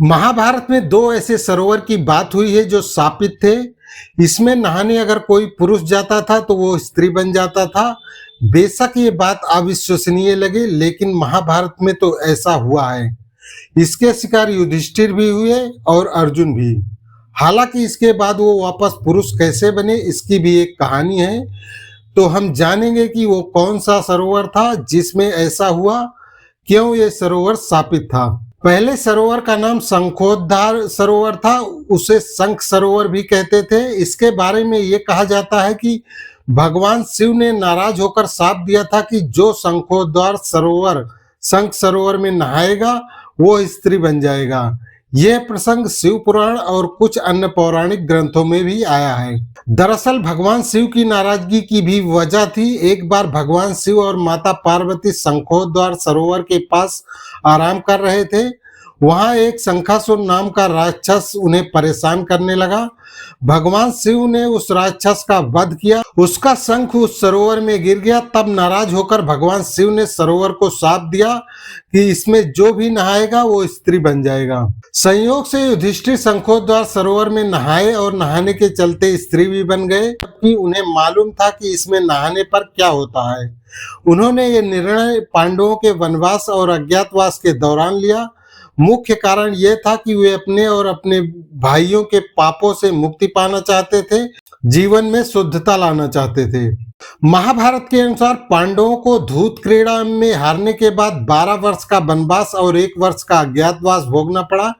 महाभारत में दो ऐसे सरोवर की बात हुई है जो शापित थे। इसमें नहाने अगर कोई पुरुष जाता था तो वो स्त्री बन जाता था। बेशक ये बात अविश्वसनीय लगे, लेकिन महाभारत में तो ऐसा हुआ है। इसके शिकार युधिष्ठिर भी हुए और अर्जुन भी। हालांकि इसके बाद वो वापस पुरुष कैसे बने, इसकी भी एक कहानी है। तो हम जानेंगे कि वो कौन सा सरोवर था जिसमें ऐसा हुआ, क्यों ये सरोवर शापित था। पहले सरोवर का नाम शंखोद्धार सरोवर था, उसे शंख सरोवर भी कहते थे। इसके बारे में ये कहा जाता है कि भगवान शिव ने नाराज होकर शाप दिया था कि जो शंखोद्धार सरोवर शंख सरोवर में नहाएगा वो स्त्री बन जाएगा। यह प्रसंग शिव पुराण और कुछ अन्य पौराणिक ग्रंथों में भी आया है। दरअसल भगवान शिव की नाराजगी की भी वजह थी। एक बार भगवान शिव और माता पार्वती शंखोद्धार सरोवर के पास आराम कर रहे थे। वहां एक शंखासुर नाम का राक्षस उन्हें परेशान करने लगा। भगवान शिव ने उस राक्षस का वध किया। उसका शंख उस सरोवर में गिर गया। तब नाराज होकर भगवान शिव ने सरोवर को शाप दिया कि इसमें जो भी नहाएगा वो स्त्री बन जाएगा। संयोग से युधिष्ठिर शंखोद्धार सरोवर में नहाए और नहाने के चलते स्त्री भी बन गए, जबकि उन्हें मालूम था कि इसमें नहाने पर क्या होता है। उन्होंने ये निर्णय पांडवों के वनवास और अज्ञातवास के दौरान लिया। मुख्य कारण यह था कि वे अपने और अपने भाइयों के पापों से मुक्ति पाना चाहते थे, जीवन में शुद्धता लाना चाहते थे। महाभारत के अनुसार पांडवों को धूत क्रीड़ा में हारने के बाद 12 वर्ष का वनवास और 1 वर्ष का अज्ञातवास भोगना पड़ा।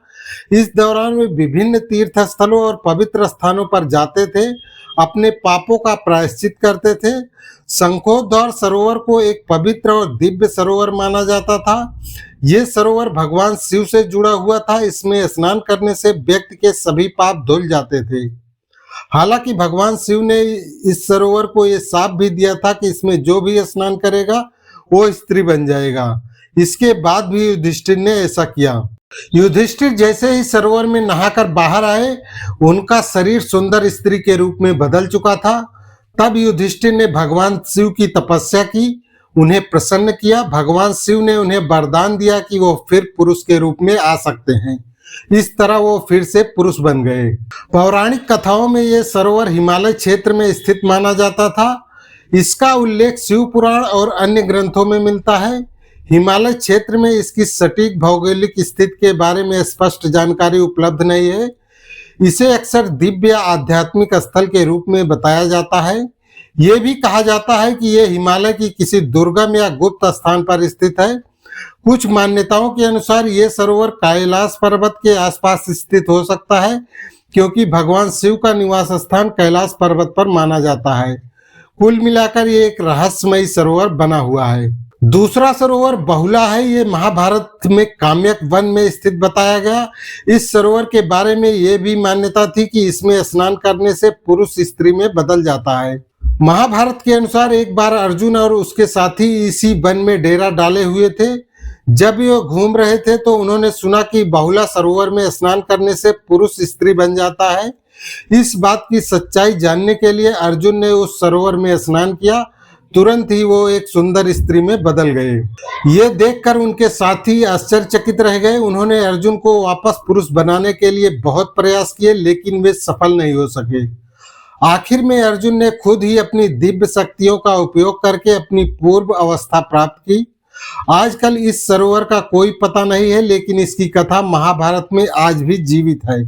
इस दौरान वे विभिन्न तीर्थ स्थलों और पवित्र स्थानों पर जाते थे, अपने पापों का प्रायश्चित करते थे। शंखोद्धार सरोवर को एक पवित्र और दिव्य सरोवर माना जाता था। ये सरोवर भगवान शिव से जुड़ा हुआ था। इसमें स्नान करने से व्यक्ति के सभी पाप धुल जाते थे। हालांकि भगवान शिव ने इस सरोवर को ये शाप भी दिया था कि इसमें जो भी स्नान करेगा वो स्त्री बन जाएगा। इसके बाद भी युधिष्ठिर ने ऐसा किया। युधिष्ठिर जैसे ही सरोवर में नहाकर बाहर आए, उनका शरीर सुंदर स्त्री के रूप में बदल चुका था। तब युधिष्ठिर ने भगवान शिव की तपस्या की, उन्हें प्रसन्न किया। भगवान शिव ने उन्हें वरदान दिया कि वो फिर पुरुष के रूप में आ सकते हैं। इस तरह वो फिर से पुरुष बन गए। पौराणिक कथाओं में ये सरोवर हिमालय क्षेत्र में स्थित माना जाता था। इसका उल्लेख शिव पुराण और अन्य ग्रंथों में मिलता है। हिमालय क्षेत्र में इसकी सटीक भौगोलिक स्थिति के बारे में स्पष्ट जानकारी उपलब्ध नहीं है। इसे अक्सर दिव्य आध्यात्मिक स्थल के रूप में बताया जाता है। ये भी कहा जाता है कि यह हिमालय की किसी दुर्गम या गुप्त स्थान पर स्थित है। कुछ मान्यताओं के अनुसार ये सरोवर कैलाश पर्वत के आसपास स्थित हो सकता है, क्योंकि भगवान शिव का निवास स्थान कैलाश पर्वत पर माना जाता है। कुल मिलाकर ये एक रहस्यमयी सरोवर बना हुआ है। दूसरा सरोवर बहुला है। ये महाभारत में काम्यक वन में स्थित बताया गया। इस सरोवर के बारे में ये भी मान्यता थी कि इसमें स्नान करने से पुरुष स्त्री में बदल जाता है। महाभारत के अनुसार एक बार अर्जुन और उसके साथी इसी वन में डेरा डाले हुए थे। जब ये घूम रहे थे तो उन्होंने सुना कि बहुला सरोवर में स्नान करने से पुरुष स्त्री बन जाता है। इस बात की सच्चाई जानने के लिए अर्जुन ने उस सरोवर में स्नान किया। तुरंत ही वो एक सुंदर स्त्री में बदल गए। ये देखकर उनके साथी आश्चर्यचकित रह गए। उन्होंने अर्जुन को वापस पुरुष बनाने के लिए बहुत प्रयास किए, लेकिन वे सफल नहीं हो सके। आखिर में अर्जुन ने खुद ही अपनी दिव्य शक्तियों का उपयोग करके अपनी पूर्व अवस्था प्राप्त की। आजकल इस सरोवर का कोई पता नहीं है, लेकिन इसकी कथा महाभारत में आज भी जीवित है।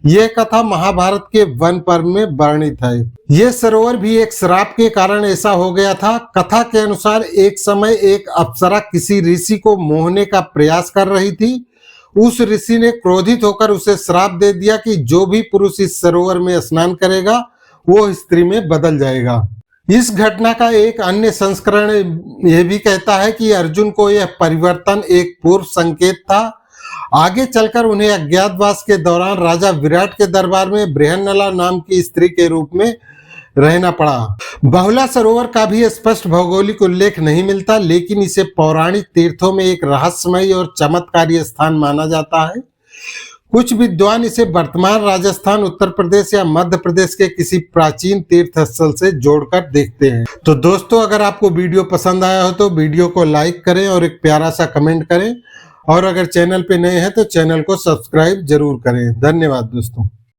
यह कथा महाभारत के वन पर्व में वर्णित है। यह सरोवर भी एक श्राप के कारण ऐसा हो गया था। कथा के अनुसार एक समय एक अप्सरा किसी ऋषि को मोहने का प्रयास कर रही थी। उस ऋषि ने क्रोधित होकर उसे श्राप दे दिया कि जो भी पुरुष इस सरोवर में स्नान करेगा वो स्त्री में बदल जाएगा। इस घटना का एक अन्य संस्करण यह भी कहता है कि अर्जुन को यह परिवर्तन एक पूर्व संकेत था। आगे चलकर उन्हें अज्ञातवास के दौरान राजा विराट के दरबार में बृहन्नला नाम की स्त्री के रूप में रहना पड़ा। बहुला सरोवर का भी स्पष्ट भौगोलिक उल्लेख नहीं मिलता, लेकिन इसे पौराणिक तीर्थों में एक रहस्यमयी और चमत्कारी स्थान माना जाता है। कुछ विद्वान इसे वर्तमान राजस्थान, उत्तर प्रदेश या मध्य प्रदेश के किसी प्राचीन तीर्थ स्थल से जोड़कर देखते हैं। तो दोस्तों, अगर आपको वीडियो पसंद आया हो तो वीडियो को लाइक करें और एक प्यारा सा कमेंट करें। और अगर चैनल पे नए हैं तो चैनल को सब्सक्राइब जरूर करें। धन्यवाद दोस्तों।